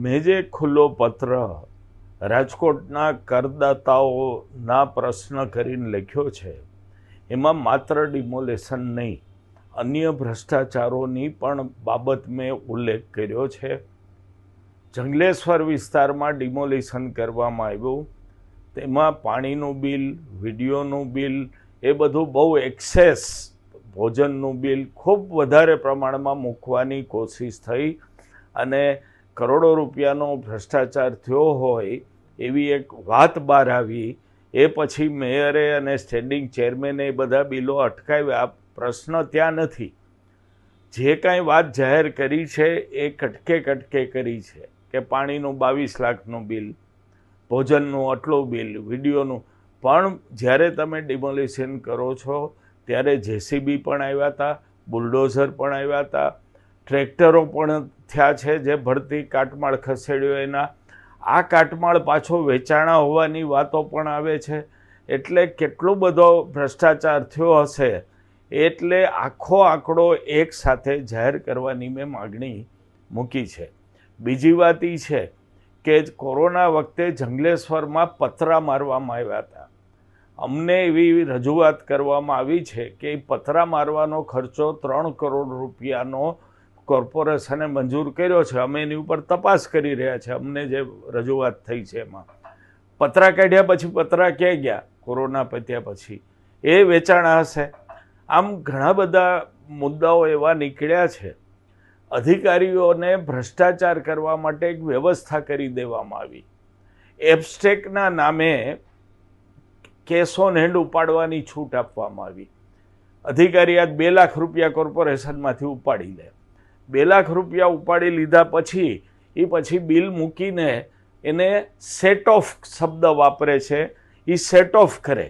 મેં જે ખુલ્લો પત્ર રાજકોટના કરદાતાઓના પ્રશ્ન કરીને લખ્યો છે એમાં માત્ર ડિમોલેશન નહીં, અન્ય ભ્રષ્ટાચારોની પણ બાબત મેં ઉલ્લેખ કર્યો છે. જંગલેશ્વર વિસ્તારમાં ડિમોલિશન કરવામાં આવ્યું, તેમાં પાણીનું બિલ, વિડીયોનું બિલ, એ બધું બહુ એક્સેસ, ભોજનનું બિલ ખૂબ વધારે પ્રમાણમાં મૂકવાની કોશિશ થઈ અને કરોડો રૂપિયાનો ભ્રષ્ટાચાર થયો હોય એવી એક વાત બહાર આવી. એ પછી મેયરે અને સ્ટેન્ડિંગ ચેરમેને એ બધા બિલો અટકાવ્યા. પ્રશ્ન ત્યાં નથી. જે કાંઈ વાત જાહેર કરી છે એ કટકે કરી છે કે પાણીનું 22 લાખનું બિલ, ભોજનનું આટલું બિલ, વિડીયોનું. પણ જ્યારે તમે ડિમોલિશન કરો છો ત્યારે જેસીબી પણ આવ્યા હતા, બુલડોઝર પણ આવ્યા હતા, ટ્રેક્ટરો પણ થયા છે જે ભરતી કાટમાળ ખસેડ્યો એના. આ કાટમાળ પાછો વેચાણા હોવાની વાતો પણ આવે છે. એટલે કેટલો બધો ભ્રષ્ટાચાર થયો હશે, એટલે આખો આંકડો એક સાથે જાહેર કરવાની મેં માગણી મૂકી છે. બીજી વાત એ છે કે કોરોના વખતે જંગલેશ્વરમાં પતરા મારવામાં આવ્યા હતા. અમને એવી રજૂઆત કરવામાં આવી છે કે પતરા મારવાનો ખર્ચો 3 કરોડ રૂપિયાનો કોર્પોરેશને મંજૂર કર્યો છે. અમે એની ઉપર તપાસ કરી રહ્યા છે. અમને જે રજૂઆત થઈ છે એમાં પતરા કાઢ્યા પછી પતરા ક્યાં ગયા? કોરોના પત્યા પછી એ વેચાણા હશે. આમ ઘણા બધા મુદ્દાઓ એવા નીકળ્યા છે. અધિકારીઓને ભ્રષ્ટાચાર કરવા માટે એક વ્યવસ્થા કરી દેવામાં આવી. એબસ્ટ્રેકના નામે કેશ ઓન હેન્ડ ઉપાડવાની છૂટ આપવામાં આવી. અધિકારી આજ 2 લાખ રૂપિયા કોર્પોરેશનમાંથી ઉપાડી લે. 2 લાખ રૂપિયા ઉપાડી લીધા પછી બિલ મૂકીને એને સેટ ઓફ શબ્દ વાપરે છે, એ સેટ ઓફ કરે.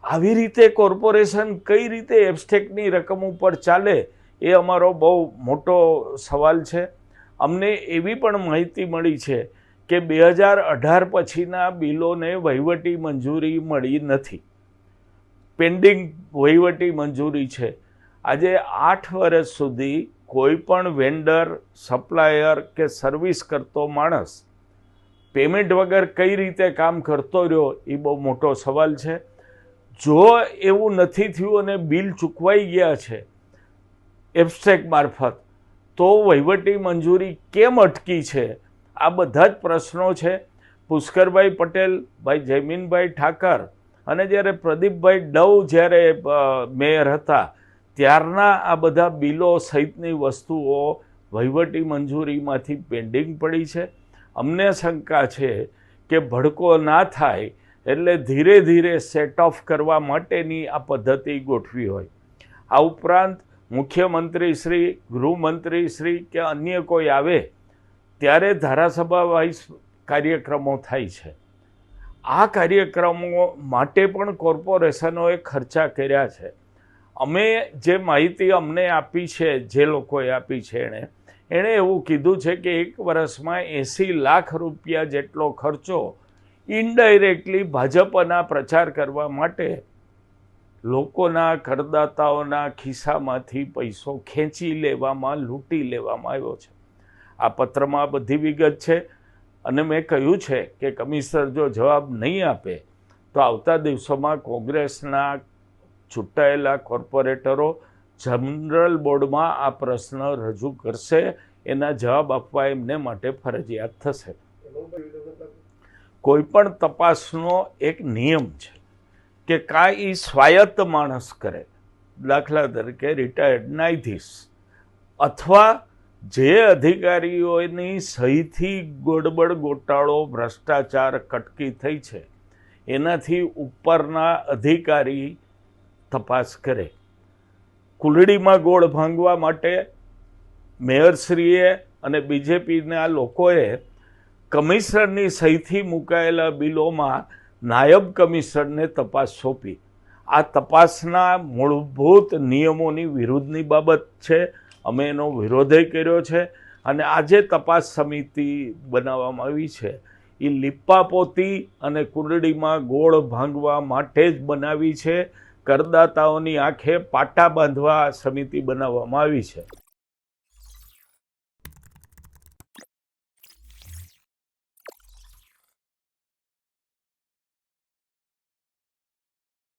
આવી રીતે કોર્પોરેશન કઈ રીતે એબસ્ટ્રેકની રકમ ઉપર ચાલે એ અમારો બહુ મોટો સવાલ છે. અમને એવી પણ માહિતી મળી છે કે 2018 પછીના બિલોને વહીવટી મંજૂરી મળી નથી, પેન્ડિંગ વહીવટી મંજૂરી છે. આજે 8 વર્ષ સુધી કોઈ પણ વેન્ડર, સપ્લાયર કે સર્વિસ કરતો માણસ પેમેન્ટ વગર કઈ રીતે કામ કરતો રહ્યો એ બહુ મોટો સવાલ છે. જો એવું નથી થયું અને બિલ ચૂકવાઈ ગયા છે એબસ્ટ્રેક મારફત, તો વહીવટી મંજૂરી કેમ અટકી છે? આ બધા જ પ્રશ્નો છે. પુષ્કરભાઈ પટેલ, ભાઈ જયમીનભાઈ ઠાકર અને જ્યારે પ્રદીપભાઈ ડવ જ્યારે મેયર હતા ત્યારના આ બધા બિલો સહિતની વસ્તુઓ વહીવટી મંજૂરીમાંથી પેન્ડિંગ પડી છે. અમને શંકા છે કે ભડકો ના થાય એટલે ધીરે ધીરે સેટ ઓફ કરવા માટેની આ પદ્ધતિ ગોઠવી હોય. આ ઉપરાંત મુખ્યમંત્રી શ્રી, ગૃહમંત્રી શ્રી કે અન્ય કોઈ આવે ત્યારે ધારાસભા વાઇઝ કાર્યક્રમો થાય છે. આ કાર્યક્રમો માટે પણ કોર્પોરેશનોએ ખર્ચા કર્યા છે. અમે જે માહિતી અમને આપી છે, જે લોકોએ આપી છે, એણે એવું કીધું છે કે 1 વર્ષમાં 80 લાખ રૂપિયા જેટલો ખર્ચો ઇનડાયરેક્ટલી ભાજપના પ્રચાર કરવા માટે લોકોના, કરદાતાઓના ખિસ્સામાંથી પૈસો ખેંચી લેવામાં, લૂંટી લેવામાં આવ્યો છે. આ પત્રમાં બધી વિગત છે અને મેં કહ્યું છે કે કમિશનર જો જવાબ નહીં આપે તો આવતા દિવસોમાં કોંગ્રેસના ચૂંટાયેલા કોર્પોરેટરો જનરલ બોર્ડમાં આ પ્રશ્ન રજૂ કરશે. એના જવાબ આપવા એમને માટે ફરજિયાત થશે. કોઈ પણ તપાસનો એક નિયમ છે કે કાંઈ સ્વાયત્ત માણસ કરે, દાખલા તરીકે રિટાયર્ડ ન્યાયાધીશ અથવા જે અધિકારીઓની સહીથી ગડબડ, ગોટાળો, ભ્રષ્ટાચાર કટકી થઈ છે એનાથી ઉપરના અધિકારી તપાસ કરે. કુલડીમાં ગોળ ભાંગવા માટે મેયરશ્રીએ અને બીજેપીના લોકોએ કમિશનરની સહીથી મુકાયેલા બિલોમાં નાયબ કમિશનરને તપાસ સોંપી. આ તપાસના મૂળભૂત નિયમોની વિરુદ્ધની બાબત છે. અમે એનો વિરોધય કર્યો છે અને આજે તપાસ સમિતિ બનાવવામાં આવી છે એ લીપાપોતી અને કુંડળીમાં ગોળ ભાંગવા માટે જ બનાવી છે. કરદાતાઓની આંખે પાટા બાંધવા સમિતિ બનાવવામાં આવી છે.